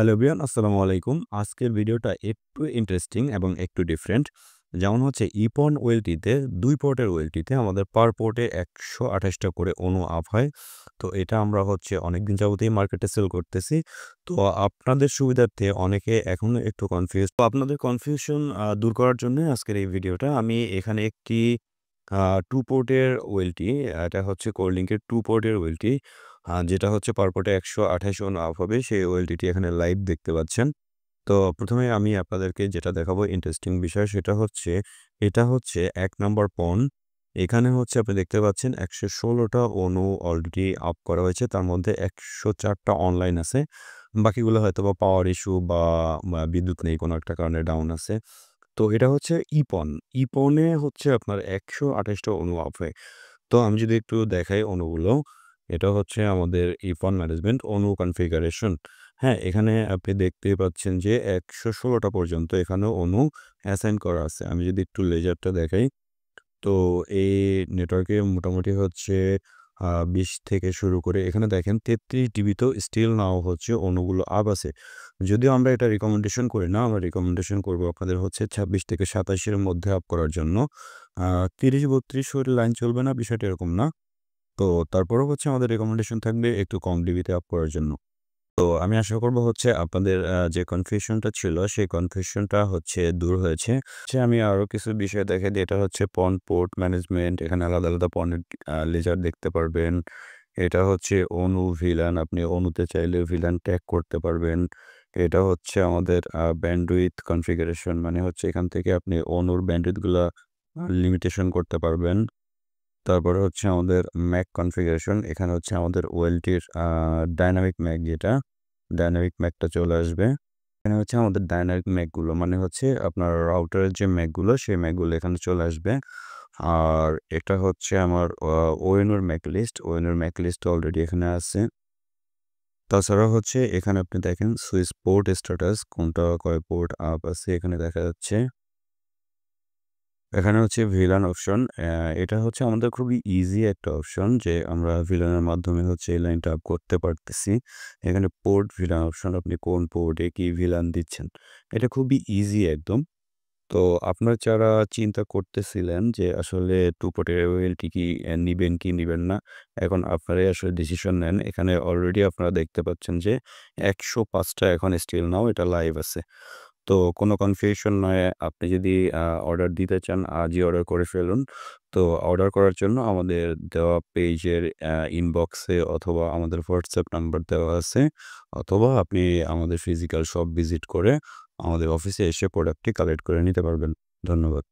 Hello everyone, আসসালামু আলাইকুম। আজকের ভিডিওটা একটু ইন্টারেস্টিং এবং একটু ডিফারেন্ট। যেমন হচ্ছে ইপন ওয়েলটিতে ২ পোর্টের ওয়েলটিতে আমাদের পার পোর্টে ১২৮ টা করে অণু আপ হয়। তো এটা আমরা হচ্ছে অনেকদিন যাবতই মার্কেটে সেল করতেছি। তো আপনাদের সুবিধার্থে অনেকে এখনো একটু কনফিউজ। তো আপনাদের কনফিউশন দূর করার জন্যই আজকের এই ভিডিওটা। আমি এখানে একটি 2 পোর্টের ওয়েলটি, এটা হচ্ছে কোল্ডলিংকের 2 পোর্টের ওয়েলটি, যেটা হচ্ছে পার পোর্টে ১২৮ অণু আপ হবে, সেই ওয়েলটিটি এখানে লাইভ দেখতে পাচ্ছেন। তো ১ম এ আমি আপনাদেরকে যেটা দেখাবো ইন্টারেস্টিং বিষয় সেটা হচ্ছে, এটা হচ্ছে ১ নাম্বার পণ। এখানে হচ্ছে আপনি দেখতে পাচ্ছেন ১১৬ টা অণু অলরেডি আপ করা হয়েছে। তার মধ্যে ১০৪ টা অনলাইন আছে। বাকিগুলো হয়তোবা পাওয়ার ইস্যু বা বিদ্যুৎ নেই, কোনো একটা কারণে ডাউন আছে। তো এটা হচ্ছে ইপন। ইপনে হচ্ছে আপনার ১২৮ টা অণু আপ হয়। তো আমি যদি একটু দেখাই অণুগুলো, এটা হচ্ছে আমাদের ইপন ম্যানেজমেন্ট অণু কনফিগারেশন। হ্যাঁ, এখানে আপনি দেখতেই পাচ্ছেন যে ১১৬ টা পর্যন্ত এখানেও অণু অ্যাসাইন করা আছে। আমি যদি একটু লেজারটা দেখাই, তো এই নেটওয়ার্কে মোটামুটি হচ্ছে ২০ থেকে শুরু করে এখানে দেখেন ৩৩ ডিবিতেও স্টিল নাও হচ্ছে অণুগুলো আপ আছে। যদিও আমরা এটা রিকমেন্ডেশন করি না, আমরা রিকমেন্ডেশন করব আপনাদের হচ্ছে ২৬ থেকে ২৭ এর মধ্যে আপ করার জন্য। ৩০-৩২ হলে লাইন চলবে না, বিষয়টা এরকম না। তো তারপরেও হচ্ছে আমাদের রিকমেন্ডেশন থাকবে একটু কম ডিবিতে আপ করার জন্য। তো আমি আশা করব হচ্ছে আপনাদের যে কনফিউশনটা ছিল সেই কনফিউশনটা হচ্ছে দূর হয়েছে। আমি আরো কিছু বিষয় দেখাই দিই। এটা হচ্ছে পন পোর্ট ম্যানেজমেন্ট। এখানে আলাদা, আলাদা পনের লেজার দেখতে পারবেন। এটা হচ্ছে অণু ভিলান। আপনি অণুতে চাইলে ভিলান ট্যাগ করতে পারবেন। এটা হচ্ছে আমাদের ব্যান্ডউইথ কনফিগারেশন, মানে হচ্ছে এখান থেকে আপনি অণুর ব্যান্ডউইথ গুলা লিমিটেশন করতে পারবেন। তারপরে হচ্ছে আমাদের ম্যাক কনফিগারেশন। এখানে হচ্ছে আমাদের ওয়েলটির ডায়নামিক ম্যাক, যেটা ডায়নামিক ম্যাকটা চলে আসবে। এখানে হচ্ছে আমাদের ডায়নামিক ম্যাকগুলো, মানে হচ্ছে আপনার রাউটারের যে ম্যাকগুলো সেই ম্যাকগুলো এখানে চলে আসবে। আর এটা হচ্ছে আমার ওএনওর ম্যাক লিস্ট। ওএনওর ম্যাক লিস্ট অলরেডি এখানে আছে। তাছাড়া হচ্ছে এখানে আপনি দেখেন সুইচ পোর্ট স্ট্যাটাস, কোনটা কয় পোর্ট আপ আছে এখানে দেখা যাচ্ছে। এখানে হচ্ছে ভিলান অপশন। এটা হচ্ছে আমাদের খুবই ইজি একটা অপশন যে আমরা ভিলানের মাধ্যমে হচ্ছে এই লাইনটা আপ করতে পারতেছি। এখানে পোর্ট ভিলান অপশন, আপনি কোন পোর্টে কি ভিলান দিচ্ছেন। এটা খুবই ইজি একদম। তো আপনারা যারা চিন্তা করতেছিলেন যে আসলে 2 পোর্টের ওয়েলটি কি নিবেন কি নিবেন না, এখন আপনারাই আসলে ডিসিশন নেন। এখানে অলরেডি আপনারা দেখতে পাচ্ছেন যে ১০৫ টা এখন স্টিল নাও এটা লাইভ আছে। তো কোনো কনফিউশন নয়। আপনি যদি অর্ডার দিতে চান আজই অর্ডার করে ফেলুন। তো অর্ডার করার জন্য আমাদের দেওয়া পেজের ইনবক্সে অথবা আমাদের হোয়াটসঅ্যাপ নাম্বার দেওয়া আছে, অথবা আপনি আমাদের ফিজিক্যাল শপ ভিজিট করে আমাদের অফিসে এসে প্রোডাক্টটি কালেক্ট করে নিতে পারবেন। ধন্যবাদ।